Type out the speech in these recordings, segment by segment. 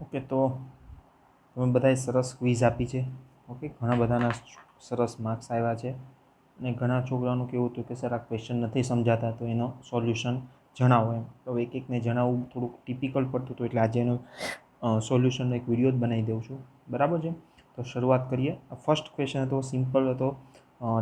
Okay, તો તમે બધાએ સરસ ક્વિઝ આપી છે. ઓકે, ઘણા બધાના સરસ માર્ક્સ આવ્યા છે અને ઘણા છોકરાઓનું કેવું હતું કે સર આ ક્વેશ્ચન નથી સમજાતા, તો એનો સોલ્યુશન જણાવો એમ. તો એક એકને જણાવવું થોડુંક ટિપિકલ પડતું હતું, એટલે આજે એનો સોલ્યુશનનો એક વિડીયો જ બનાવી દઉં છું. બરાબર છે, તો શરૂઆત કરીએ. ફર્સ્ટ ક્વેશ્ચન હતો, સિમ્પલ હતો,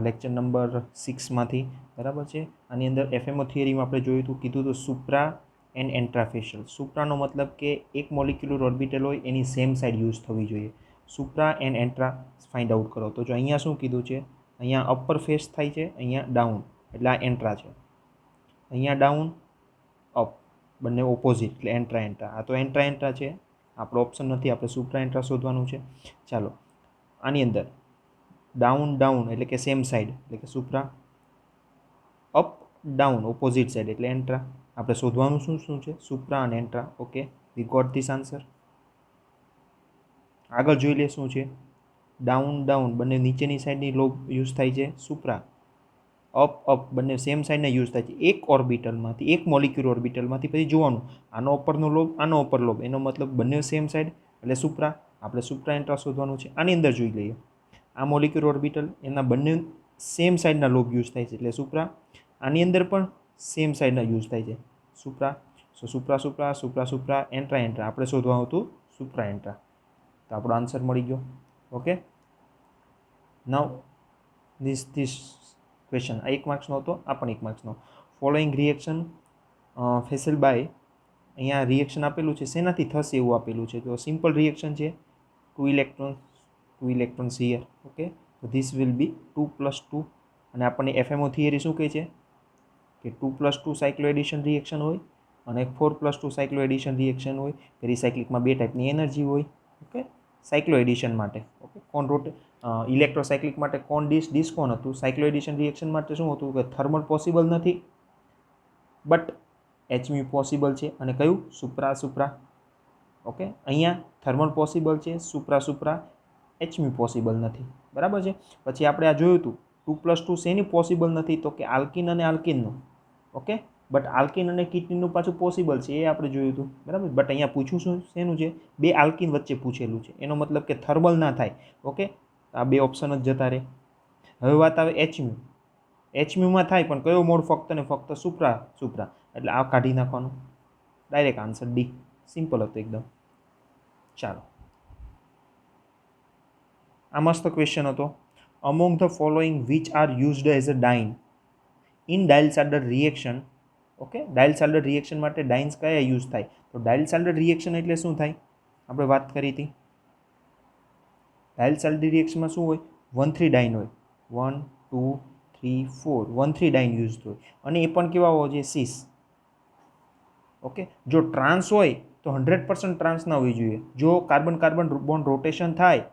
લેક્ચર નંબર 6માંથી. બરાબર છે. આની અંદર એફએમઓ થિયરીમાં આપણે જોયું હતું, કીધું હતું સુપ્રા એન્ડ એન્ટ્રાફેશિયલ. સુપ્રાનો મતલબ કે એક મોલિક્યુલર ઓર્બિટલ હોય એની સેમ સાઈડ યુઝ થવી જોઈએ. સુપ્રા એન્ડ એન્ટ્રા ફાઇન્ડ આઉટ કરો. તો જો અહીંયા શું કીધું છે, અહીંયા અપર ફેસ થાય છે, અહીંયા ડાઉન, એટલે આ એન્ટ્રા છે. અહીંયા ડાઉન અપ, બંને ઓપોઝિટ, એટલે એન્ટ્રા એન્ટ્રા. આ તો એન્ટ્રા એન્ટ્રા છે, આપણો ઓપ્શન નથી, આપણે સુપ્રા એન્ટ્રા શોધવાનું છે. ચાલો, આની અંદર ડાઉન ડાઉન એટલે કે સેમ સાઈડ, એટલે કે supra. Up down opposite side એટલે એન્ટ્રા. આપણે શોધવાનું શું શું છે, સુપ્રા અને antara. Okay, we got this answer. આગળ જોઈ લે શું છે. ડાઉન ડાઉન બંને નીચેની સાઈડની લોબ યુઝ થાય છે, સુપ્રા. અપ અપ બંને સેમ સાઈડના યુઝ થાય છે. એક ઓર્બિટલમાંથી, એક મોલિક્યુલર ઓર્બિટલમાંથી પછી જોવાનું આનો ઉપરનો લોબ, આનો ઉપર લોબ, એનો મતલબ બંને સેમ સાઈડ એટલે સુપ્રા. આપણે સુપ્રા એન્ટ્રા શોધવાનું છે. આની અંદર જોઈ લઈએ, આ મોલિક્યુલર ઓર્બિટલ એના બંને સેમ સાઈડના લોબ યુઝ થાય છે એટલે સુપ્રા. આની અંદર પણ સેમ સાઈડના યુઝ થાય છે, સુપ્રા. સો સુપ્રા સુપ્રા સુપ્રા સુપ્રા એન્ટ્રા એન્ટ્રા આપણે શોધવાનું હતું સુપ્રા એન્ટ્રા. તો આપણો આન્સર મળી ગયો. ઓકે, નાઉ ધીસ ક્વેશ્ચન આ 1 માર્ક્સનો હતો, આ પણ 1 માર્ક્સનો. ફોલોઈંગ રિએક્શન ફેસલ બાય, અહીંયા રિએક્શન આપેલું છે, શેનાથી થશે એવું આપેલું છે. તો સિમ્પલ રિએક્શન છે, 2 ઇલેક્ટ્રોન્સ હિયર. ઓકે, તો ધીસ વિલ બી 2+2. અને આપણને એફએમઓ થિયરી શું કહે છે કે 2+2 સાયક્લો એડિશન રિએક્શન હોય અને 4+2 સાયક્લો એડિશન રિએક્શન હોય. પેરીસાયક્લિકમાં 2 ટાઈપની એનર્જી હોય. ઓકે, સાયક્લો એડિશન માટે. ઓકે, કોણ ઇલેક્ટ્રોસાયક્લિક માટે કોણ ડીશ કોણ હતું. સાયક્લો એડિશન રિએક્શન માટે શું હતું કે થર્મલ પોસિબલ નથી, બટ એચમ્યુ પોસિબલ છે. અને કયું, સુપ્રા સુપ્રા. ઓકે, અહીંયા થર્મલ પોસિબલ છે, સુપ્રા સુપ્રા, એચમ્યુ પોસિબલ નથી. બરાબર છે. પછી આપણે આ જોયું હતું 2+2 શેની પોસિબલ નથી, તો કે આલ્કિન અને આલ્કિનનું. ઓકે, બટ આલ્કિન અને કિટનીનું પાછું પોસિબલ છે, એ આપણે જોયું હતું. બરાબર, બટ અહીંયા પૂછ્યું શું શેનું છે, 2 આલ્કિન વચ્ચે પૂછેલું છે, એનો મતલબ કે થર્મલ ના થાય. ઓકે, આ 2 ઓપ્શન જ જતા રહે. હવે વાત આવે એચમ્યુ. એચમ્યુમાં થાય, પણ કયો મોડ, ફક્ત ને ફક્ત સુપ્રા સુપ્રા, એટલે આ કાઢી નાખવાનું. Direct answer D. સિમ્પલ હતું એકદમ. ચાલો, આ મસ્ત ક્વેશ્ચન હતો. Among the following which are used as a diene in Diels Alder reaction. Okay, Diels Alder reaction માટે ડાઇન્સ કયા યુઝ થાય. તો ડાયલ્સાલ્ડર રિએક્શન એટલે શું થાય, આપણે વાત કરી હતી. ડાયલ્સાલ્ડર રિએક્શનમાં શું હોય, 1,3 ડાઇન હોય. 1 2 3 4 1,3 ડાઇન યુઝ હોય. અને એ પણ કેવા હોવા જોઈએ, સીસ. ઓકે, જો ટ્રાન્સ હોય તો 100% ટ્રાન્સ ના હોવી જોઈએ. જો કાર્બન કાર્બન બોન્ડ રોટેશન થાય,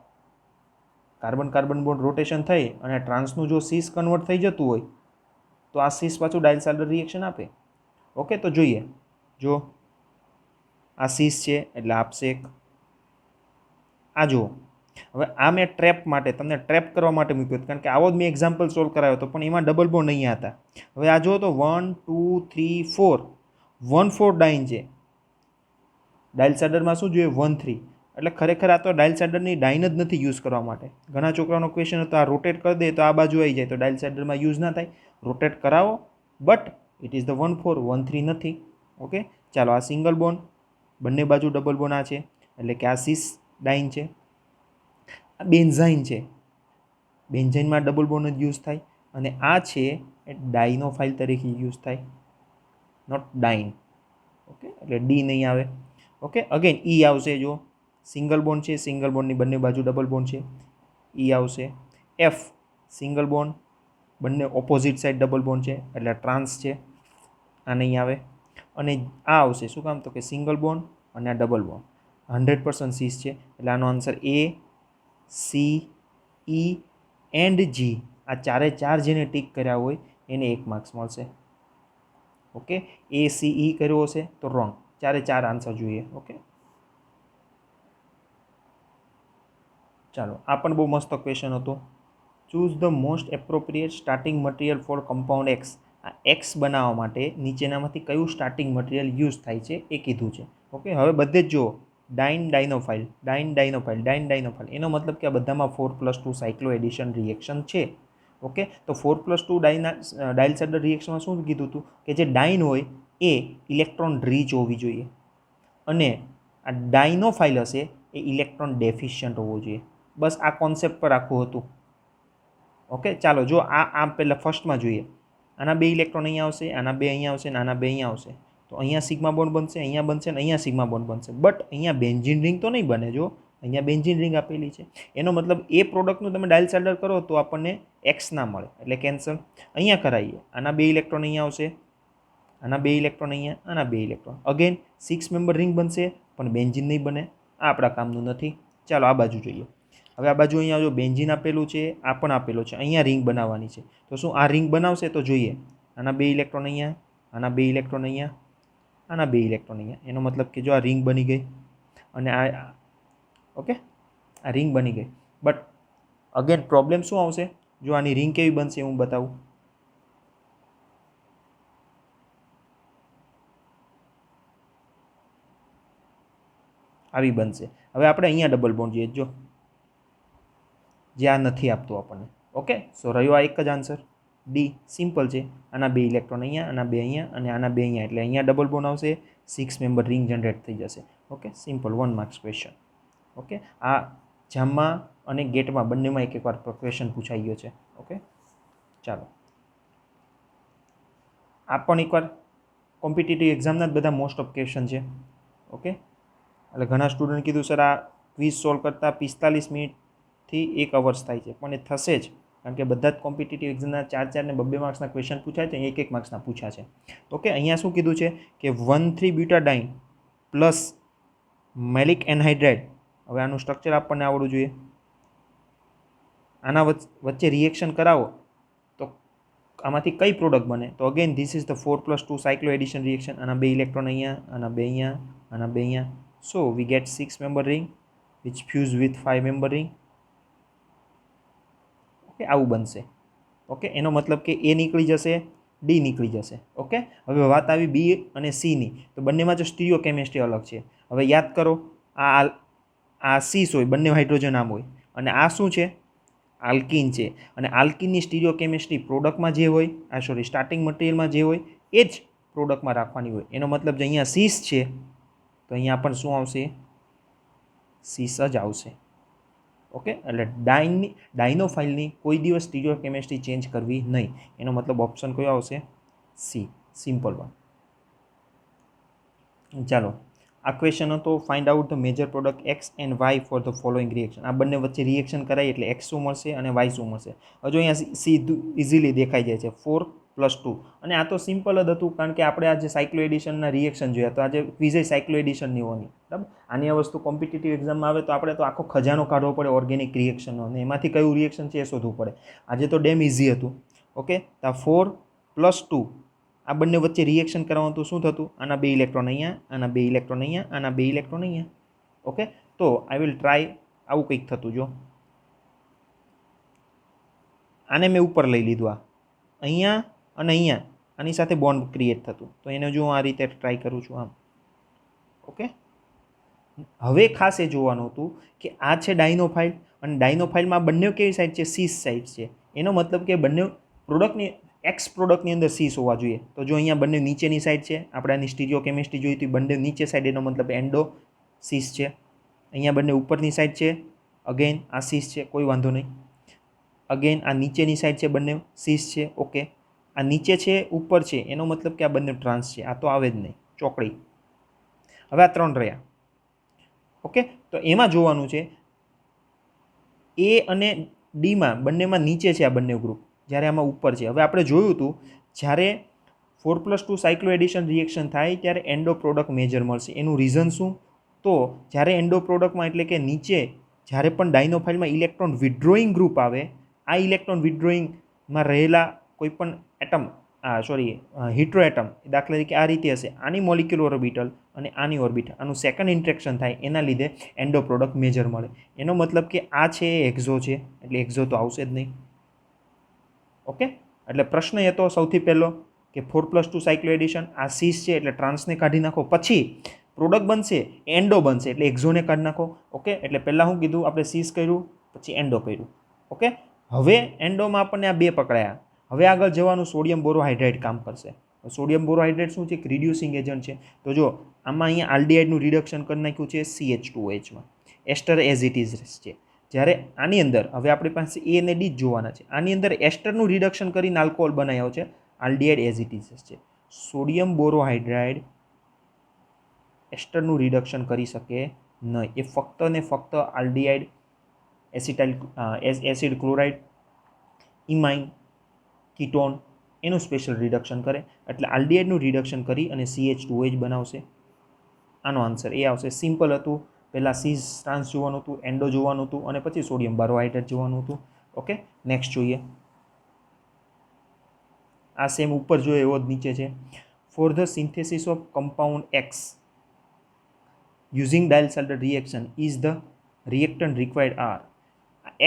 કાર્બન કાર્બન બોન્ડ રોટેશન થઈ અને ટ્રાન્સનું જો સીસ કન્વર્ટ થઈ જતું હોય, તો આ સીસ પાછું ડાયલ્સાલ્ડર રિએક્શન આપે. ઓકે, તો જોઈએ, જો આ સીસ છે એટલે આપશે એક. આ જુઓ, હવે આ મેં ટ્રેપ માટે, તમને ટ્રેપ કરવા માટે મૂક્યો, કારણ કે આવો જ મેં એક્ઝામ્પલ સોલ્વ કરાવ્યો હતો, પણ એમાં ડબલ બોન્ડ અહીંયા હતા. હવે આ જુઓ તો 1 2 3 4 1,4 ડાઇન છે. ડાયલ્સાલ્ડરમાં શું જોઈએ, 1,3. એટલે ખરેખર આ તો ડાયલ્સાલ્ડરની ડાઇન જ નથી યુઝ કરવા માટે. ઘણા છોકરાઓનો ક્વેશ્ચન હતો, આ રોટેટ કરી દે તો આ બાજુ આવી જાય, તો ડાયલ્સાલ્ડરમાં યુઝ ના થાય. રોટેટ કરાવો, બટ ઇટ ઇઝ ધ 1,4, 1,3 નથી. ઓકે, ચાલો, આ સિંગલ બોન્ડ, બંને બાજુ ડબલ બોન્ડ આ છે, એટલે કે આ સિસ ડાઇન છે. આ બેન્ઝાઇન છે, બેન્ઝાઇનમાં ડબલ બોન્ડ જ યુઝ થાય. અને આ છે એ ડાઇનોફાઇલ તરીકે યુઝ થાય, નોટ ડાઇન. ઓકે, એટલે ડી નહીં આવે. ઓકે, અગેન ઈ આવશે. જો સિંગલ બોન્ડ છે, સિંગલ બોન્ડની બંને બાજુ ડબલ બોન્ડ છે, ઈ આવશે. એફ સિંગલ બોન્ડ, બંને ઓપોઝિટ સાઈડ ડબલ બોન્ડ છે, એટલે ટ્રાન્સ છે, આ નહીં આવે. અને આ આવશે, શું કામ, તો કે સિંગલ બોન્ડ અને આ ડબલ બોન્ડ 100% સીસ છે, એટલે આનો answer A C E and G. આ ચારે ચાર જેને ટીક કર્યા હોય એને 1 માર્ક્સ મળશે. ઓકે, એ સી ઈ કર્યો હશે તો રોંગ. ચારે ચાર આન્સર જોઈએ. ઓકે, ચાલો, આ પણ બહુ મસ્ત ક્વેશ્ચન હતો. Choose the most appropriate starting material four compound x. આ એક્સ બનાવવા માટે નીચેનામાંથી કયું સ્ટાર્ટિંગ મટીરિયલ યુઝ થાય છે એ કીધું છે. ઓકે, હવે બધે જ જુઓ, ડાઇન એનો મતલબ કે આ બધામાં 4+2 સાયક્લો એડિશન રિએક્શન છે. ઓકે, તો 4+2 ડાઇલ સેડલ રિએક્શનમાં શું કીધું હતું કે જે ડાઇન હોય એ ઇલેક્ટ્રોન રીચ હોવી જોઈએ અને આ ડાઇનોફાઇલ હશે એ ઇલેક્ટ્રોન ડેફિશિયન્ટ હોવો જોઈએ. બસ આ કોન્સેપ્ટ પર આખું હતું. ઓકે, ચાલો જો આ પહેલાં ફર્સ્ટમાં જોઈએ. આના 2 ઇલેક્ટ્રોન અહીંયા આવશે, આના 2 અહીંયા આવશે અને આના 2 અહીંયા આવશે. તો અહીંયા સિગ્મા બોન્ડ બનશે, અહીંયા બનશે અને અહીંયા સિગ્મા બોન્ડ બનશે. બટ અહીંયા બેન્ઝીન રિંગ તો નહીં બને. જો અહીંયા બેન્ઝીન રિંગ આપેલી છે, એનો મતલબ એ પ્રોડક્ટનું તમે ડાયલ સેડલ કરો તો આપણને એક્સ ના મળે, એટલે કેન્સલ. અહીંયા કરાવીએ, આના 2 ઇલેક્ટ્રોન અહીંયા આવશે, આના 2 ઇલેક્ટ્રોન અહીંયા, આના 2 ઇલેક્ટ્રોન. અગેન 6 મેમ્બર રિંગ બનશે પણ બેન્ઝીન નહીં બને. આ આપણા કામનું નથી. ચાલો આ બાજુ જોઈએ. હવે આ બાજુ અહીંયા જો બેન્ઝીન આપેલું છે, આ પણ આપેલું છે, અહીંયા રિંગ બનાવવાની છે. તો શું આ રિંગ બનાવશે? તો જોઈએ, આના 2 ઇલેક્ટ્રોન અહીંયા, આના 2 ઇલેક્ટ્રોન અહીંયા, આના 2 ઇલેક્ટ્રોન અહીંયા. એનો મતલબ કે જો આ રિંગ બની ગઈ અને આ ઓકે, આ રિંગ બની ગઈ. બટ અગેન પ્રોબ્લેમ શું આવશે? જો આની રિંગ કેવી બનશે હું બતાવું. આવી બનશે. હવે આપણે અહીંયા ડબલ બોન્ડ જોઈએ, જો જે આ નથી આપતું આપણને. ઓકે, સો રહ્યો આ એક જ આન્સર, ડી. સિમ્પલ છે. આના 2 ઇલેક્ટ્રોન અહીંયા, આના 2 અહીંયા અને આના 2 અહીંયા, એટલે અહીંયા ડબલ બોન્ડ આવશે, 6 મેમ્બર રિંગ જનરેટ થઈ જશે. Okay, simple 1 marks question. Okay, આ જામમાં અને ગેટમાં બંનેમાં એક વાર ક્વેશ્ચન પૂછાઈ ગયો છે. ઓકે, ચાલો આ પણ એકવાર કોમ્પિટિટિવ એક્ઝામના જ બધા મોસ્ટ ઓફ ક્વેશ્ચન છે. ઓકે, એટલે ઘણા સ્ટુડન્ટ કીધું સર આ ક્વિઝ સોલ્વ કરતાં 45 મિનિટથી 1 અવર્સ થાય છે, પણ એ થશે જ, કારણ કે બધા જ કોમ્પિટિટિવ એક્ઝામના 4 ને 2 માર્ક્સના ક્વેશ્ચન પૂછાય છે, 1 માર્ક્સના પૂછા છે. ઓકે, અહીંયા શું કીધું છે કે 1,3-બ્યુટાડાઇન પ્લસ મેલિક એનહાઇડ્રાઇડ. હવે આનું સ્ટ્રક્ચર આપણને આવડવું જોઈએ. આના વચ્ચે રિએક્શન કરાવો તો આમાંથી કઈ પ્રોડક્ટ બને? તો again this is the 4+2 સાયક્લો addition reaction. આના 2 ઇલેક્ટ્રોન અહીંયા, આના 2 અહીંયા, આના 2 અહીંયા. So we get 6 member ring which fuse with 5 member ring. Okay, આવું બનશે. ઓકે, એનો મતલબ કે એ નીકળી જશે, ડી નીકળી જશે. ઓકે, હવે વાત આવી બી અને સીની. તો બંનેમાં જો સ્ટીરિયો કેમિસ્ટ્રી અલગ છે. હવે યાદ કરો, આ સીસ હોય, બંને હાઇડ્રોજન આમ હોય, અને આ શું છે? આલ્કીન છે. અને આલ્કીનની સ્ટીરિયો કેમિસ્ટ્રી પ્રોડક્ટમાં જે હોય, સ્ટાર્ટિંગ મટીરિયલમાં જે હોય એ જ પ્રોડક્ટમાં રાખવાની હોય. એનો મતલબ જે અહીંયા સીસ છે તો અહીંયા પણ શું આવશે? સીસ જ આવશે. ઓકે, એટલે ડાઇનોફાઇલની કોઈ દિવસ સ્ટીરિયો કેમિસ્ટ્રી ચેન્જ કરવી નહીં. એનો મતલબ ઓપ્શન કયો આવશે? સી. Simple one. ચાલો, આ ક્વેશ્ચન હતો find out the major product X and Y for the following reaction. આ બંને વચ્ચે રિએક્શન કરાય એટલે એક્સ શું મળશે અને વાય શું મળશે. હજુ અહીંયા સીધું ઇઝીલી દેખાઈ જાય છે 4+2. અને આ તો સિમ્પલ જ હતું, કારણ કે આપણે આજે સાયક્લો એડિશનના રિએક્શન જોયા, તો આજે ક્વિઝ સાયક્લો એડિશનની હોવાની. બરાબર, આની આ વસ્તુ કોમ્પિટિટિવ એક્ઝામમાં આવે તો આપણે તો આખો ખજાનો કાઢવો પડે ઓર્ગેનિક રિએક્શનનો, અને એમાંથી કયું રિએક્શન છે એ શોધવું પડે. આજે તો ડેમ ઇઝી હતું. ઓકે, તો 4+2 આ બંને વચ્ચે રિએક્શન કરવાનું તો શું થતું? આના 2 ઇલેક્ટ્રોન અહીંયા, આના 2 ઇલેક્ટ્રોન અહીંયા, આના 2 ઇલેક્ટ્રોન અહીંયા. ઓકે, તો આઈ વિલ ટ્રાય આવું કંઈક થતું. જો આને મેં ઉપર લઈ લીધું, આ અહીંયા અને અહીંયા આની સાથે બોન્ડ ક્રિએટ થતું, તો એને જો હું આ રીતે ટ્રાય કરું છું આમ. ઓકે, હવે ખાસ એ જોવાનું હતું કે આ છે ડાઇનોફાઇલ, અને ડાઇનોફાઇલમાં બંને કેવી સાઈડ છે? સીસ સાઈડ છે. એનો મતલબ કે બંને પ્રોડક્ટની એક્સ પ્રોડક્ટની અંદર સીસ હોવા જોઈએ. તો જો અહીંયા બંને નીચેની સાઈડ છે, આપણે આની સ્ટીરિયો કેમિસ્ટ્રી જોઈ હતી, બંને નીચે સાઈડ, એનો મતલબ એન્ડો સીસ છે. અહીંયા બંને ઉપરની સાઈડ છે, અગેન આ સીસ છે, કોઈ વાંધો નહીં. અગેન આ નીચેની સાઈડ છે, બંને સીસ છે. ઓકે, આ નીચે છે, ઉપર છે, એનો મતલબ કે આ બંને ટ્રાન્સ છે. આ તો આવે જ નહીં, ચોકડી. હવે આ 3 રહ્યા. ઓકે, તો એમાં જોવાનું છે એ અને ડીમાં બંનેમાં નીચે છે આ બંને ગ્રુપ, જ્યારે આમાં ઉપર છે. હવે આપણે જોયું હતું જ્યારે 4+2 સાયક્લો એડિશન રિએક્શન થાય ત્યારે એન્ડો પ્રોડક્ટ મેજર મળશે. એનું રીઝન શું? તો જ્યારે એન્ડો પ્રોડક્ટમાં એટલે કે નીચે જ્યારે પણ ડાઇનોફાઇલમાં ઇલેક્ટ્રોન વિથડ્રોઈંગ ગ્રુપ આવે, આ ઇલેક્ટ્રોન વિથડ્રોઈંગમાં રહેલા કોઈ પણ એટમ હિટ્રો એટમ, દાખલા તરીકે આ રીતે હશે, આની મોલિક્યુલર ઓર્બિટલ અને આની ઓર્બિટલ, આનું સેકન્ડ ઇન્ટરેક્શન થાય, એના લીધે એન્ડો પ્રોડક્ટ મેજર મળે. એનો મતલબ કે આ છે એ એક્ઝો છે, એટલે એક્ઝો તો આવશે જ નહીં. ઓકે, એટલે પ્રશ્ન એ તો સૌથી પહેલો કે 4+2 સાયક્લો એડિશન, આ સીસ છે એટલે ટ્રાન્સને કાઢી નાખો. પછી પ્રોડક્ટ બનશે એન્ડો બનશે, એટલે એક્ઝોને કાઢી નાખો. ઓકે, એટલે પહેલાં શું કીધું આપણે સીસ કર્યું, પછી એન્ડો કર્યું. ઓકે, હવે એન્ડોમાં આપણને આ બે પકડાયા. હવે આગળ જવાનું સોડિયમ બોરોહાઇડ્રેટ કામ કરશે. સોડિયમ બોરોહાઇડ્રેટ શું છે? એક રિડ્યુસિંગ એજન્ટ છે. તો જો આમાં અહીંયા આલ્ડીહાઇડનું રિડક્શન કરી નાખ્યું છે CH2OH માં, એસ્ટર એઝ ઇટ ઇઝ છે. જ્યારે આની અંદર હવે આપણી પાસે એ અને ડી જ જોવાના છે. આની અંદર એસ્ટરનું રિડક્શન કરીને આલ્કોહોલ બનાવ્યો છે, આલ્ડીહાઇડ એઝ ઇટ ઇઝ છે. સોડિયમ બોરોહાઇડ્રાઇડ એસ્ટરનું રિડક્શન કરી શકે નહીં. એ ફક્ત ને ફક્ત આલ્ડીહાઇડ, એસિડ ક્લોરાઇડ, ઇમાઇન, કીટોન એનું સ્પેશિયલ રિડક્શન કરે. એટલે આલ્ડીહાઇડનું રિડક્શન કરી અને CH2OH બનાવશે. આનો આન્સર એ આવશે. સિમ્પલ હતું. પહેલાં સીઝ ટ્રાન્સ જોવાનું હતું, એન્ડો જોવાનું હતું, અને પછી સોડિયમ બોરોહાઇડ્રેટ જોવાનું હતું. ઓકે, નેક્સ્ટ જોઈએ. આ સેમ ઉપર જોઈએ એવો જ નીચે છે. For the synthesis of compound X using Diels Alder reaction is the reactant required are.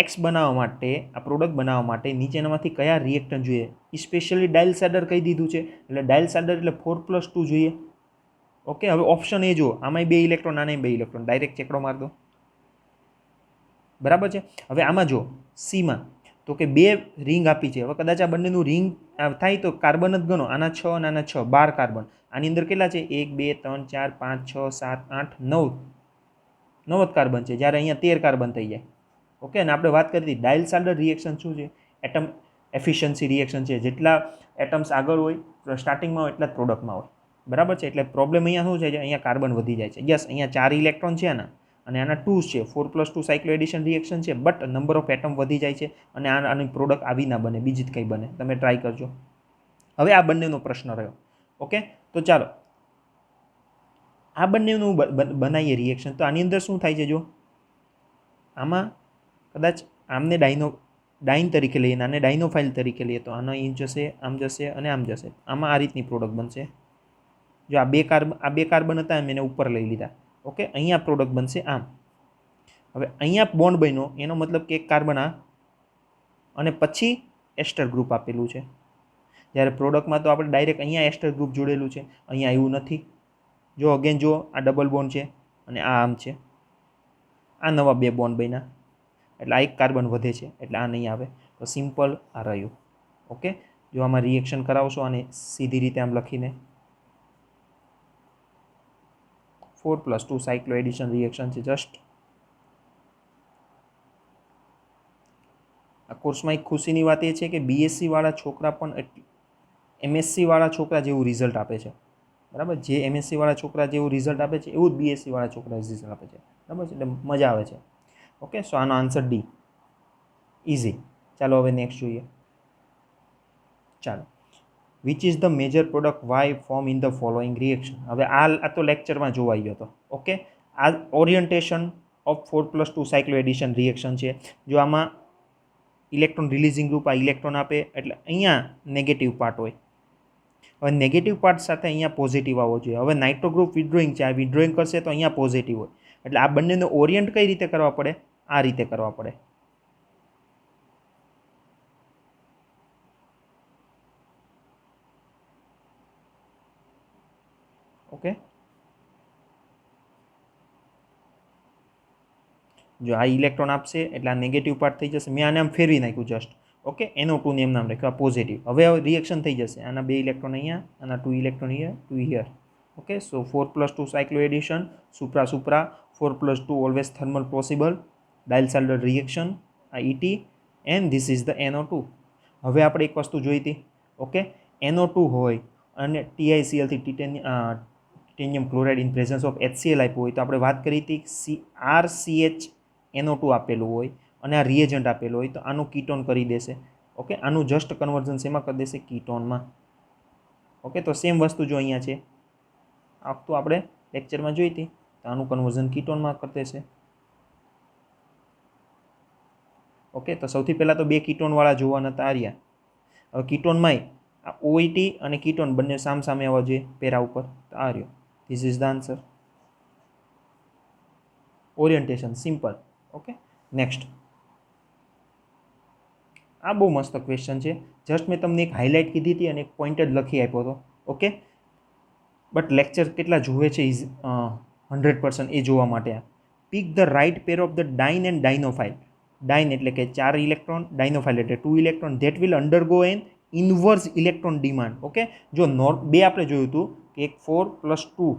X બનાવવા માટે, આ પ્રોડક્ટ બનાવવા માટે નીચેનામાંથી કયા રિએક્ટન્ટ જોઈએ? સ્પેશિયલી ડાયલ્સાલ્ફાઇડ કહી દીધું છે, એટલે ડાયલ્સાલ્ફાઇડ એટલે 4+2 જોઈએ. ઓકે, હવે ઓપ્શન એ જો, આમાંય 2 ઇલેક્ટ્રોન, આમાંય 2 ઇલેક્ટ્રોન, ડાયરેક્ટ ચેકડો માર દો. બરાબર છે. હવે આમાં જો સીમાં તો કે 2 રિંગ આપી છે. હવે કદાચ આ બંનેનું રિંગ થાય તો કાર્બન જ ગણો. આના 6 અને આના 6, 12 કાર્બન. આની અંદર કેટલા છે? 1 2 3 4 5 6 7 8 9, 9 જ કાર્બન છે, જ્યારે અહીંયા 13 કાર્બન થઈ જાય. ઓકે, અને આપણે વાત કરી હતી ડાયલ્સાલ્ફાઇડ રિએક્શન શું છે? એટમ એફિશિયન્સી રિએક્શન છે. જેટલા એટમ્સ આગળ હોય સ્ટાર્ટિંગમાં હોય એટલા જ પ્રોડક્ટમાં હોય. બરાબર છે. એટલે પ્રોબ્લેમ અહીંયા શું છે? અહીંયા કાર્બન વધી જાય છે. યસ, અહીંયા 4 ઇલેક્ટ્રોન છે આના, અને આના 2 છે. 4+2 સાયક્લોએડિશન રિએક્શન છે, બટ નંબર ઓફ એટમ વધી જાય છે, અને આની પ્રોડક્ટ આવી ના બને, બીજી જ કંઈ બને. તમે ટ્રાય કરજો. હવે આ બંનેનો પ્રશ્ન રહ્યો. ઓકે, તો ચાલો આ બંનેનું બનાવીએ રિએક્શન. તો આની અંદર શું થાય છે? જો આમાં કદાચ આમને ડાઇન તરીકે લઈએ, આને ડાયનોફાઇલ તરીકે લઈએ, તો આનો અહીં જશે, આમ જશે અને આમ જશે. આમાં આ રીતની પ્રોડક્ટ બનશે. જો આ બે કાર્બન હતા, એમ એને ઉપર લઈ લીધા. ઓકે, અહીંયા પ્રોડક્ટ બનશે આમ. હવે અહીંયા બોન્ડ બન્યો, એનો મતલબ કે એક કાર્બન આ, અને પછી એસ્ટર ગ્રુપ આપેલું છે. જ્યારે પ્રોડક્ટમાં તો આપણે ડાયરેક્ટ અહીંયા એસ્ટર ગ્રુપ જોડેલું છે, અહીંયા એવું નથી. જો અગેન જો આ ડબલ બોન્ડ છે અને આ આમ છે, આ નવા 2 બોન્ડ બન્યા, એટલે આ એક કાર્બન વધે છે, એટલે આ નહીં આવે. તો સિમ્પલ આ રહ્યું. ઓકે, જો આમાં રિએક્શન કરાવશો અને સીધી રીતે આમ લખીને 4+2 સાયક્લોએડિશન રિએક્શન છે. જસ્ટ આ કોર્સમાં એક ખુશીની વાત એ છે કે BSc વાળા છોકરા પણ MSc વાળા છોકરા જેવું રિઝલ્ટ આપે છે. બરાબર, જે MSc વાળા છોકરા જેવું રિઝલ્ટ આપે છે એવું જ BSc વાળા છોકરા રિઝલ્ટ આપે છે. બરાબર છે, એટલે મજા આવે છે. ઓકે, સો આનો આન્સર ડી, ઇઝી. ચાલો હવે નેક્સ્ટ જોઈએ. ચાલો, which is the major product Y form in the following reaction. હવે આ તો લેક્ચરમાં જોવાઈ ગયો હતો. ઓકે, આ ઓરિયન્ટેશન ઓફ 4+2 સાયક્લોએડિશન રિએક્શન છે. જો આમાં ઇલેક્ટ્રોન રિલીઝિંગ ગ્રુપ આ ઇલેક્ટ્રોન આપે, એટલે અહીંયા નેગેટિવ પાર્ટ હોય. હવે નેગેટિવ પાર્ટ સાથે અહીંયા પોઝિટિવ આવવો જોઈએ. હવે નાઇટ્રો ગ્રુપ વિડ્રોઈંગ છે, આ વિડ્રોઈંગ કરશે તો અહીંયા પોઝિટિવ હોય. એટલે આ બંનેને ઓરિયન્ટ કઈ રીતે કરવા પડે? આ રીતે કરવા પડે. ઓકે, જો આ ઇલેક્ટ્રોન આપશે એટલે આ નેગેટિવ પાર્ટ થઈ જશે. મેં આને આમ ફેરવી નાખ્યું જસ્ટ. ઓકે, NO2 ને એમ નામ રાખ્યું, આ પોઝિટિવ. હવે રિએક્શન થઈ જશે. આના 2 ઇલેક્ટ્રોન અહીંયા, આના 2 electron here, 2 here. Okay, so 4+2 cycloaddition, supra 4+2 always thermal possible, Diels Alder reaction, આ ET, and this is the NO2. હવે આપણે એક વસ્તુ જોઈ હતી. ઓકે, NO2 હોય અને TiCl થી titanium chloride in presence of HCl આપ્યું હોય, તો આપણે વાત કરી હતી RCH NO2 આપેલું હોય અને આ રિએજન્ટ આપેલું હોય, તો આનું કીટોન કરી દેશે. ઓકે, આનું જસ્ટ કન્વર્ઝન શેમાં કરી દેશે? કીટોનમાં. ઓકે, તો સેમ વસ્તુ જો અહીંયા છે, આ તો આપણે લેક્ચરમાં જોઈ હતી, તો આનું કન્વર્ઝન કીટોનમાં કરી દેશે. ઓકે, તો સૌથી પહેલાં તો 2 કીટોનવાળા જોવાના હતા આર્યા. હવે કીટોનમાંય આ OET અને કીટોન બંને સામસામે આવવા જોઈએ પેરા ઉપર, તો આ રહ્યો. This is the answer. Orientation simple. Okay, next. આ બહુ મસ્ત ક્વેશ્ચન છે. જસ્ટ મેં તમને એક હાઇલાઇટ કીધી હતી અને એક પોઈન્ટ જ લખી આપ્યો હતો. ઓકે, બટ લેક્ચર કેટલા જુએ છે ઇઝ 100% એ જોવા માટે આ pick the right pair of the diene and dienophile. Diene એટલે કે 4 ઇલેક્ટ્રોન, ડાઇનોફાઇલ એટલે 2 electron that will undergo an inverse electron demand. Okay, જો બે આપણે જોયું હતું કે એક 4+2.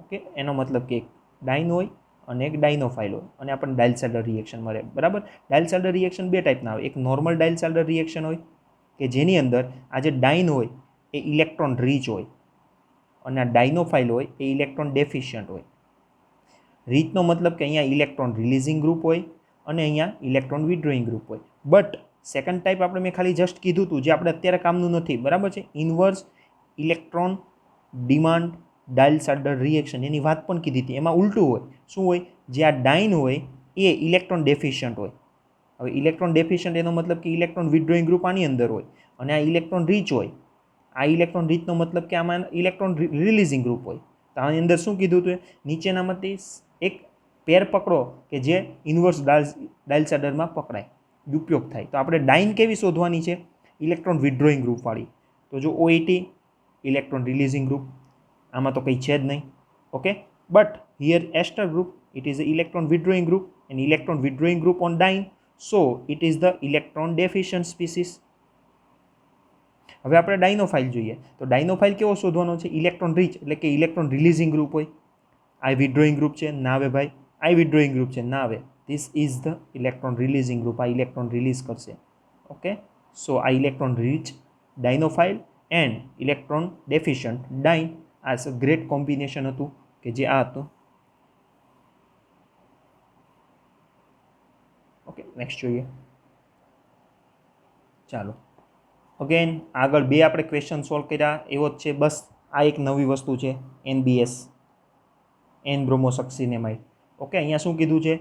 ઓકે, એનો મતલબ કે એક ડાઇન હોય અને એક ડાઇનોફાઇલ હોય અને આપણને ડાયલ્સાલ્ડર રિએક્શન મળે. બરાબર, ડાયલ્સાલ્ડર રિએક્શન બે ટાઈપના આવે. એક નોર્મલ ડાયલ્સાલ્ડર રિએક્શન હોય કે જેની અંદર આ જે ડાઇન હોય એ ઇલેક્ટ્રોન રીચ હોય અને આ ડાઇનોફાઇલ હોય એ ઇલેક્ટ્રોન ડેફિશિયન્ટ હોય. રીચનો મતલબ કે અહીંયા ઇલેક્ટ્રોન રિલીઝિંગ ગ્રુપ હોય અને અહીંયા ઇલેક્ટ્રોન વિડ્રોઈંગ ગ્રુપ હોય. બટ સેકન્ડ ટાઈપ આપણે મેં ખાલી જસ્ટ કીધું હતું જે આપણે અત્યારે કામનું નથી. બરાબર છે, ઇન્વર્સ ઇલેક્ટ્રોન ડિમાન્ડ ડાયલ્સાલ્ડર રિએક્શન એની વાત પણ કીધી હતી. એમાં ઉલટું હોય. શું હોય? જે આ ડાઇન હોય એ ઇલેક્ટ્રોન ડેફિશિયન્ટ હોય. હવે ઇલેક્ટ્રોન ડેફિશિયન્ટ એનો મતલબ કે ઇલેક્ટ્રોન વિડ્રોઈંગ ગ્રુપ આની અંદર હોય અને આ ઇલેક્ટ્રોન રીચ હોય. આ ઇલેક્ટ્રોન રીચનો મતલબ કે આમાં ઇલેક્ટ્રોન રિલીઝિંગ ગ્રુપ હોય. તો આની અંદર શું કીધું હતું? નીચેનામાંથી એક પેર પકડો કે જે ઇન્વર્સ ડાયલ્સાલ્ડરમાં પકડાય, ઉપયોગ થાય. તો આપણે ડાઇન કેવી શોધવાની છે? ઇલેક્ટ્રોન વિડ્રોઈંગ ગ્રુપવાળી. તો જો OET ઇલેક્ટ્રોન રિલીઝિંગ ગ્રુપ, આમાં તો કંઈ છે જ નહીં. Okay, but here ester group it is the electron withdrawing group, and electron withdrawing group on dyne, so it is the electron deficient species. હવે આપણે ડાયનોફાઇલ જોઈએ તો ડાયનોફાઇલ કેવો શોધવાનો છે? ઇલેક્ટ્રોન રીચ એટલે કે ઇલેક્ટ્રોન રિલીઝિંગ ગ્રુપ હોય. આ વિડ્રોઈંગ ગ્રુપ છે ના આવે ભાઈ, આ વિડ્રોઈંગ ગ્રુપ છે ના આવે. This is the electron releasing group. આ ઇલેક્ટ્રોન રિલીઝ કરશે. ઓકે, સો આ electron rich dienophile and electron deficient diene, આ ગ્રેટ કોમ્બિનેશન હતું કે જે આ હતું. ઓકે, નેક્સ્ટ જોઈએ. ચાલો અગેન આગળ બે આપણે ક્વેશ્ચન સોલ્વ કર્યા એવો જ છે. બસ આ એક નવી વસ્તુ છે, NBS એન બ્રોમોસક્સિનેમાઇડ. ઓકે, અહીંયા શું કીધું છે?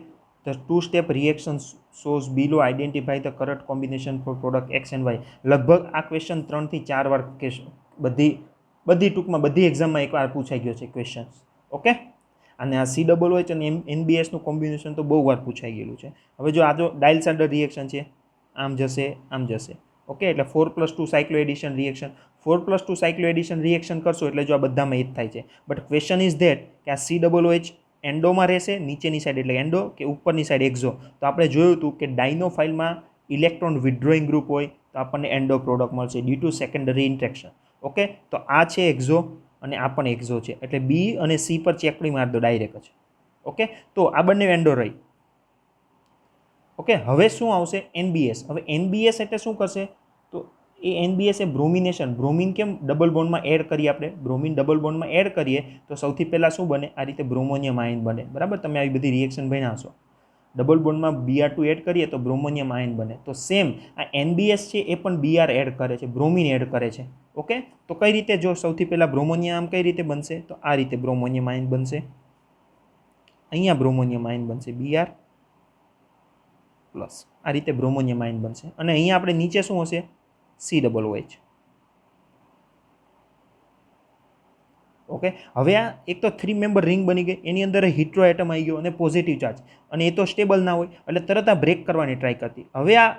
The 2 step reaction shows below identify the correct combination for product X એન્ડ Y. લગભગ આ ક્વેશ્ચન 3 થી 4 વાર બધી ટૂંકમાં બધી એક્ઝામમાં એકવાર પૂછાઈ ગયો છે ક્વેશ્ચન. ઓકે, અને આ COOH અને NBSનું કોમ્બિનેશન તો બહુ વાર પૂછાઈ ગયેલું છે. હવે જો આ જો ડાયલ્સાલ્ડર રિએક્શન છે, આમ જશે આમ જશે. ઓકે, એટલે 4+2 સાયક્લો એડિશન રિએક્શન. 4+2 સાયક્લો એડિશન રિએક્શન કરશો એટલે જો આ બધામાં એ જ થાય છે. બટ ક્વેશ્ચન ઇઝ ધેટ કે આ COOH એન્ડોમાં રહેશે, નીચેની સાઈડ એટલે એન્ડો કે ઉપરની સાઈડ એક્ઝો. તો આપણે જોયું હતું કે ડાયનોફાઇલમાં ઇલેક્ટ્રોન વિડ્રોઈંગ ગ્રુપ હોય તો આપણને એન્ડો પ્રોડક્ટ મળશે due to secondary interaction. Okay, તો આ છે એક્ઝો અને આ પણ એક્ઝો છે. એટલે B અને C પર ચેકડી માર દો ડાયરેક્ટ જ. ઓકે, તો આ બંને એન્ડો રહી. ઓકે, હવે શું આવશે? NBS. હવે NBS એટલે શું કરશે? તો એ NBS એ બ્રોમિનેશન. બ્રોમિન કેમ ડબલ બોન્ડમાં એડ કરીએ આપણે? બ્રોમિન ડબલ બોન્ડમાં એડ કરીએ તો સૌથી પહેલાં શું બને? આ રીતે બ્રોમોનિયમ આયન બને. બરાબર, તમે આવી બધી રિએક્શન ભણ્યા હશો. ડબલ બોન્ડમાં Br2 એડ કરીએ તો બ્રોમોનિયમ આયન બને. તો સેમ આ NBS છે એ પણ Br એડ કરે છે, બ્રોમિન એડ કરે છે. ઓકે, તો કઈ રીતે? જો સૌથી પહેલાં બ્રોમોનિયમ કઈ રીતે બનશે? તો આ રીતે બ્રોમોનિયમ આયન બનશે. અહીંયા બ્રોમોનિયમ આયન બનશે Br પ્લસ. આ રીતે બ્રોમોનિયમ આયન બનશે અને અહીંયા આપણે નીચે શું હશે? COOH. ઓકે, હવે આ એક તો 3 મેમ્બર રિંગ બની ગઈ, એની અંદર હિટ્રો એટમ આવી ગયો અને પોઝિટિવ ચાર્જ, અને એ તો સ્ટેબલ ના હોય એટલે તરત આ બ્રેક કરવાની ટ્રાય કરતી. હવે આ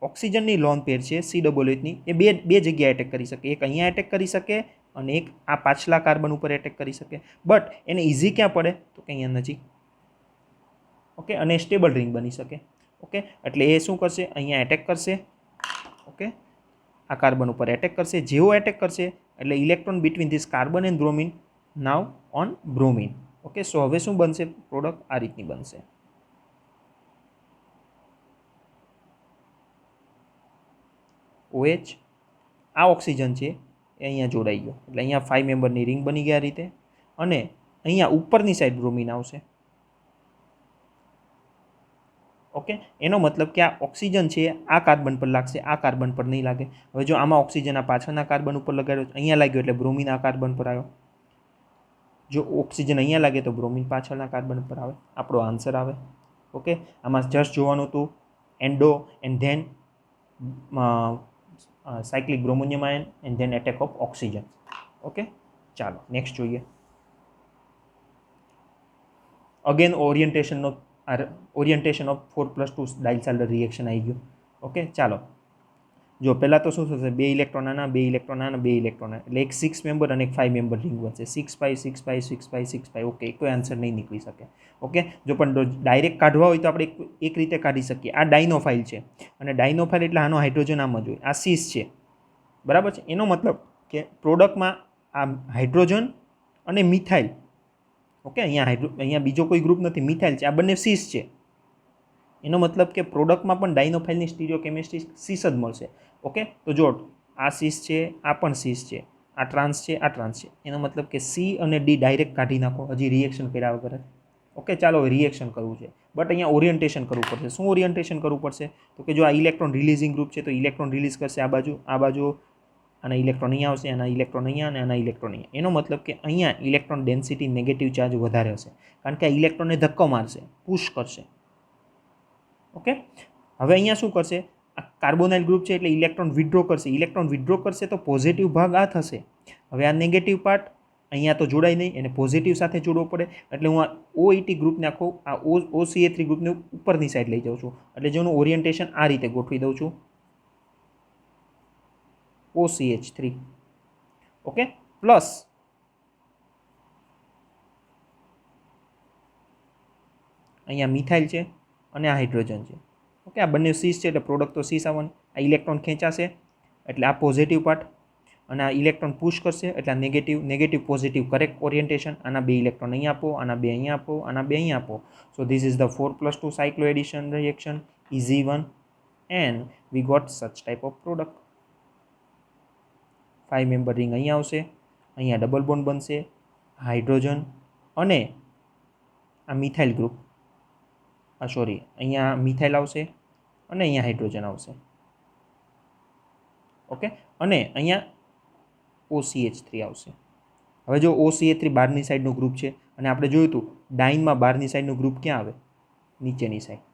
ઓક્સિજનની લોન પેર છે COOHની, એ બે જગ્યાએ એટેક કરી શકે. એક અહીંયા એટેક કરી શકે અને એક આ પાછલા કાર્બન ઉપર એટેક કરી શકે. બટ એને ઇઝી ક્યાં પડે? તો કે અહીંયા નજીક. ઓકે, અને સ્ટેબલ રિંગ બની શકે. ઓકે, એટલે એ શું કરશે? અહીંયા એટેક કરશે. ઓકે, આ કાર્બન ઉપર એટેક કરશે. જેવો એટેક કરશે એટલે electron between this carbon and bromine now on bromine. Okay, so હવે શું બનશે? પ્રોડક્ટ આ રીતની બનશે. OH આ ઓક્સિજન છે એ અહીંયા જોડાઈ ગયો એટલે અહીંયા 5 મેમ્બરની રિંગ બની ગયા રીતે, અને અહીંયા ઉપરની સાઈડ બ્રોમિન આવશે. ઓકે, એનો મતલબ કે આ ઓક્સિજન છે આ કાર્બન પર લાગશે, આ કાર્બન પર નહીં લાગે. હવે જો આમાં ઓક્સિજન આ પાછળના કાર્બન ઉપર લગાડ્યો, અહીંયા લાગ્યો એટલે બ્રોમિન આ કાર્બન પર આવ્યો. જો ઓક્સિજન અહીંયા લાગે તો બ્રોમિન પાછળના કાર્બન પર આવે. આપણો આન્સર આવે. ઓકે, આમાં જસ્ટ જોવાનું હતું endo and then cyclic bromonium ion and then attack of oxygen. Okay, ચાલો નેક્સ્ટ જોઈએ. Again orientation of 4+2 Diels Alder reaction આવી ગયું. ઓકે, ચાલો જો પહેલાં તો શું થશે, 2 ઇલેક્ટ્રોન આના, 2 ઇલેક્ટ્રોન આના, 2 ઇલેક્ટ્રોન એટલે એક 6 મેમ્બર અને એક 5 મેમ્બર રિંગ બનશે. 6 5 6 5 6 5 6 5. ઓકે, કોઈ આન્સર નહીં નીકળી શકે. ઓકે, જો પણ ડાયરેક્ટ કાઢવા હોય તો આપણે એક રીતે કાઢી શકીએ. આ ડાયનોફાઇલ છે અને ડાયનોફાઇલ એટલે આનો હાઇડ્રોજન આમ જ હોય. આ સીસ છે, બરાબર છે. એનો મતલબ કે પ્રોડક્ટમાં આ હાઇડ્રોજન અને મિથાઇલ, ઓકે, અહીંયા બીજો કોઈ ગ્રુપ નથી, મિથાઇલ છે. આ બંને સીસ છે. એનો મતલબ કે પ્રોડક્ટમાં પણ ડાયનોફાઇલની સ્ટીરિયોકેમિસ્ટ્રી સીસ જ મળશે. ઓકે, તો જો આ સીસ છે, આ પણ સીસ છે, આ ટ્રાન્સ છે, આ ટ્રાન્સ છે. એનો મતલબ કે સી અને ડી ડાયરેક્ટ કાઢી નાખો, હજી રિએક્શન કર્યા વગર. ઓકે, ચાલો હવે રિએક્શન કરવું છે, બટ અહીંયા ઓરિએન્ટેશન કરવું પડશે. શું ઓરિએન્ટેશન કરવું પડશે? તો કે જો આ ઇલેક્ટ્રોન રિલીઝિંગ ગ્રુપ છે તો ઇલેક્ટ્રોન રિલીઝ કરશે આ બાજુ, આના ઇલેક્ટ્રોન અહીંયા આવશે, આના ઇલેક્ટ્રોન અહીંયા અને આના ઇલેક્ટ્રોન અહીંયા. એનો મતલબ કે અહીંયા ઇલેક્ટ્રોન ડેન્સિટી નેગેટિવ ચાર્જ વધારે હશે, કારણ કે આ ઇલેક્ટ્રોનને ધક્કો મારશે, પુશ કરશે. ઓકે, હવે અહીંયા શું કરશે? આ કાર્બોનાઇલ ગ્રુપ છે એટલે ઇલેક્ટ્રોન વિથડ્રો કરશે. ઇલેક્ટ્રોન વિથડ્રો કરશે તો પોઝિટિવ ભાગ આ થશે. હવે આ નેગેટિવ પાર્ટ અહીંયા તો જોડાય નહીં, એને પોઝિટિવ સાથે જોડવો પડે. એટલે હું આ OET ગ્રુપને આખો આ OCH3 ગ્રુપને ઉપરની સાઈડ લઈ જાઉં છું. એટલે જેનું ઓરિએન્ટેશન આ રીતે ગોઠવી દઉં છું, OCH3. ઓકે, પ્લસ અહીંયા મિથાઇલ છે અને આ હાઇડ્રોજન છે. ઓકે, આ બંને સીસ છે એટલે પ્રોડક્ટ તો સીસ આવવાનું. આ ઇલેક્ટ્રોન ખેંચાશે એટલે આ પોઝિટિવ પાર્ટ અને આ ઇલેક્ટ્રોન પુશ કરશે એટલે આ નેગેટિવ પોઝિટિવ કરેક્ટ ઓરિએન્ટેશન. આના 2 ઇલેક્ટ્રોન અહીંયા આપો, આના 2 અહીંયા આપો, આના 2 અહીંયા આપો. So this is the 4+2 cycloaddition reaction, easy one, and we got such type of product. 5 member ring અહીંયા આવશે, અહીંયા ડબલ બોન્ડ બનશે, હાઇડ્રોજન અને આ મિથાઇલ ગ્રુપ, અહીંયા મિથાઇલ આવશે અને અહીંયા હાઇડ્રોજન આવશે. ઓકે, અને અહીંયા OCH3 આવશે. હવે જો OCH3 બહારની સાઈડનું ગ્રુપ છે અને આપણે જોયું હતું ડાઇનમાં બહારની સાઈડનું ગ્રુપ ક્યાં આવે? નીચેની સાઈડ.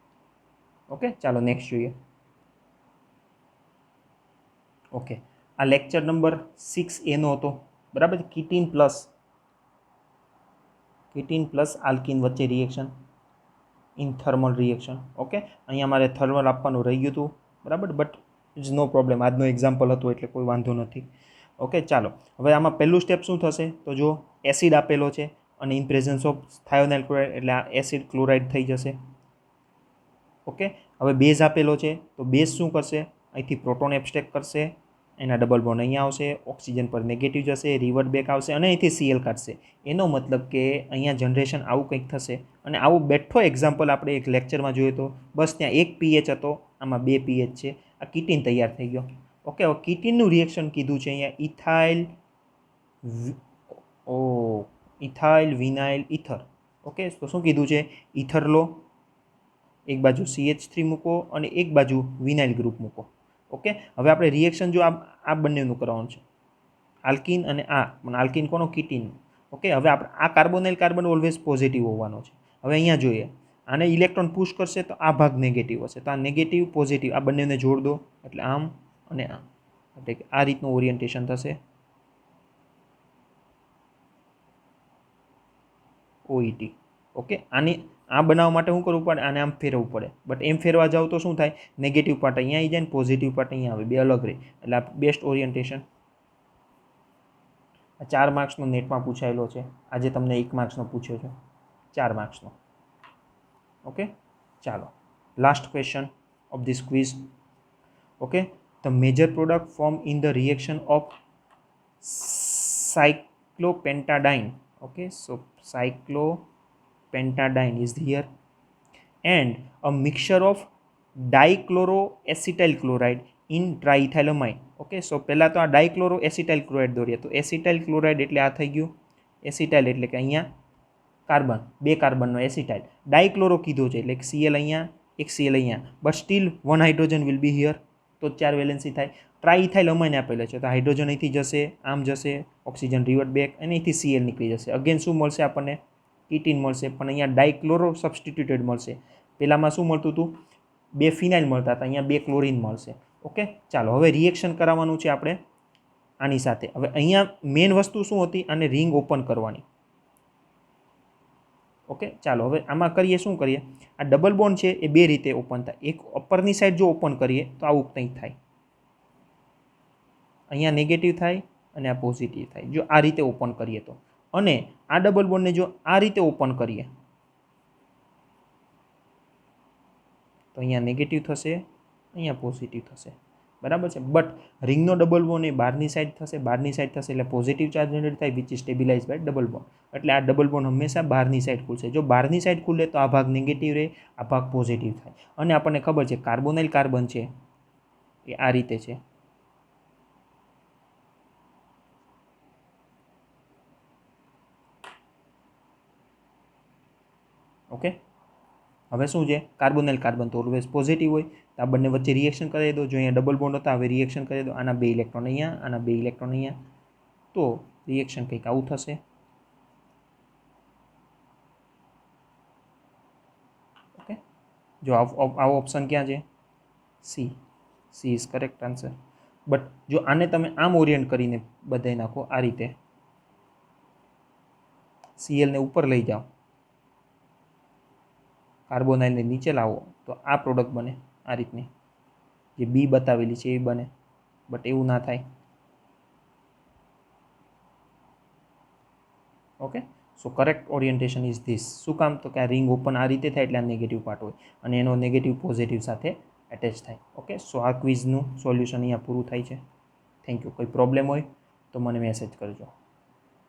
ઓકે, ચાલો નેક્સ્ટ જોઈએ. ઓકે, આ લેક્ચર નંબર 6A નો હતો, બરાબર. કીટીન પ્લસ આલ્કીન વચ્ચે reaction in thermal reaction. Okay, અહીંયા મારે થર્મલ આપવાનું રહી ગયું હતું, બરાબર, બટ ઇટ્સ નો પ્રોબ્લેમ. આજનો એક્ઝામ્પલ હતો એટલે કોઈ વાંધો નથી. ઓકે, ચાલો હવે આમાં પહેલું સ્ટેપ શું થશે? તો જો એસિડ આપેલો છે અને ઇન પ્રેઝન્સ ઓફ થાયોનાઇલ ક્લોરાઇડ એટલે આ એસિડ ક્લોરાઇડ થઈ જશે. ઓકે, હવે બેઝ આપેલો છે તો બેઝ શું કરશે? અહીંથી પ્રોટોન એબ્સ્ટ્રેક્ટ કરશે, એના ડબલ બોન્ડ અહીંયા આવશે, ઓક્સિજન પર નેગેટિવ જશે, રિવર્ટ બેક આવશે અને અહીંથી Cl કાઢશે. એનો મતલબ કે અહીંયા જનરેશન આવું કંઈક થશે. અને આવું બેઠો એક્ઝામ્પલ આપણે એક લેક્ચરમાં જોયો હતો. બસ ત્યાં 1 pH હતો, આમાં 2 pH છે. આ કીટીન તૈયાર થઈ ગયો. ઓકે, હવે કીટીનનું રિએક્શન કીધું છે અહીંયા ઇથાઇલ વિનાઇલ ઇથર. ઓકે, તો શું કીધું છે? ઇથર લો, એક બાજુ CH3 મૂકો અને એક બાજુ વિનાઇલ ગ્રુપ મૂકો. ઓકે, હવે આપણે રિએક્શન જો આ બંનેનું કરવાનું છે, આલ્કીન અને આલ્કીન કોનો? કીટીન. ઓકે, હવે આપણે આ કાર્બન ઓલવેઝ પોઝિટિવ હોવાનો છે. હવે અહીંયા જોઈએ, આને ઇલેક્ટ્રોન પુશ કરશે તો આ ભાગ નેગેટિવ હશે, તો આ નેગેટિવ પોઝિટિવ આ બંનેને જોડ દો એટલે આમ અને આમ, એટલે કે આ રીતનું ઓરિએન્ટેશન થશે. OET. ઓકે, આ બનાવવા માટે શું કરવું પડે? આને આમ ફેરવવું પડે, બટ એમ ફેરવા જાવ તો શું થાય? નેગેટિવ પાર્ટ અહીંયા આવી જાય ને પોઝિટિવ પાર્ટ અહીંયા આવે, બે અલગ રહે. એટલે આ બેસ્ટ ઓરિએન્ટેશન. આ 4 માર્ક્સનો નેટમાં પૂછાયેલો છે. આજે તમને 1 માર્ક્સનો પૂછ્યો છે, 4 માર્ક્સનો. ઓકે, ચાલો last question of this quiz. Okay, the major product form in the reaction of cyclopentadiene. Okay, so cyclopentadiene is here and a mixture of dichloroacetyl chloride in triethylamine. Okay, so પહેલાં તો આ ડાયક્લોરોએસિટાઇલ chloride દોરીએ તો acetyl chloride એટલે આ થઈ ગયું acetyl, એટલે કે અહીંયા કાર્બન, 2 કાર્બનનો એસિટાઇલ. ડાયક્લોરો કીધો છે એટલે એક Cl અહીંયા, એક Cl અહીંયા, but still 1 hydrogen will be here, તો 4 વેલેન્સી થાય. ટ્રાઇથાઇલમાઇન આપેલો છે તો હાઇડ્રોજન અહીંથી જશે, આમ જશે, ઓક્સિજન રિવર્ટ બેક અને અહીંથી Cl નીકળી જશે. અગેન શું મળશે આપણને? કીટીન મળશે, પણ અહીંયા ડાયક્લોરો સબસ્ટિટ્યુટેડ મળશે. પહેલાંમાં શું મળતું હતું? 2 ફિનાઇલ મળતા હતા, અહીંયા 2 ક્લોરિન મળશે. ઓકે, ચાલો હવે રિએક્શન કરાવવાનું છે આપણે આની સાથે. હવે અહીંયા મેઇન વસ્તુ શું હતી? આને રિંગ ઓપન કરવાની. ઓકે, ચાલો હવે આમાં કરીએ, શું કરીએ? આ ડબલ બોન્ડ છે એ 2 રીતે ઓપન થાય. એક અપરની સાઈડ જો ઓપન કરીએ તો આવું કંઈક થાય. અહીંયા નેગેટિવ થાય અને આ પોઝિટિવ થાય જો આ રીતે ઓપન કરીએ તો. અને આ ડબલ બોન્ડને જો આ રીતે ઓપન કરીએ તો અહીંયા નેગેટિવ થશે, અહીંયા પોઝિટિવ થશે, બરાબર છે. બટ રિંગનો ડબલ બોન્ડ એ બહારની સાઈડ થશે, બહારની સાઈડ થશે એટલે પોઝિટિવ ચાર્જ જનરેટ થાય which is stabilize by double bond. એટલે આ ડબલ બોન્ડ હંમેશા બહારની સાઈડ ખુલશે. જો બહારની સાઈડ ખુલે તો આ ભાગ નેગેટિવ રહે, આ ભાગ પોઝિટિવ થાય. અને આપણને ખબર છે કાર્બોનાઇલ કાર્બન છે એ આ રીતે છે. ઓકે, હવે શું છે કાર્બોનાઇલ કાર્બન તો ઓલવેઝ પોઝિટિવ હોય, તો આ બંને વચ્ચે રિએક્શન કરી દો. જો અહીંયા ડબલ બોન્ડ હતા હવે રિએક્શન કરી દો, આના 2 ઇલેક્ટ્રોન અહીંયા, આના 2 ઇલેક્ટ્રોન અહીંયા, તો રિએક્શન કંઈક આવું થશે. ઓકે, જો આવો ઓપ્શન ક્યાં છે? C. She is correct answer. But જો આને તમે આમ ઓરિયન્ટ કરીને બધાઈ નાખો આ રીતે, સીએલને ઉપર લઈ જાઓ, કાર્બોનાઇલને નીચે લાવો તો આ પ્રોડક્ટ બને આ રીતની, જે બી બતાવેલી છે એ બને. બટ એવું ના થાય. Okay, so correct orientation is this. શું કામ? તો કે આ રિંગ ઓપન આ રીતે થાય એટલે આ નેગેટિવ પાર્ટ હોય અને એનો નેગેટિવ પોઝિટિવ સાથે એટેચ થાય. ઓકે, સો આ ક્વિઝનું સોલ્યુશન અહીંયા પૂરું થાય છે. Thank you. કોઈ પ્રોબ્લેમ હોય તો મને મેસેજ કરજો.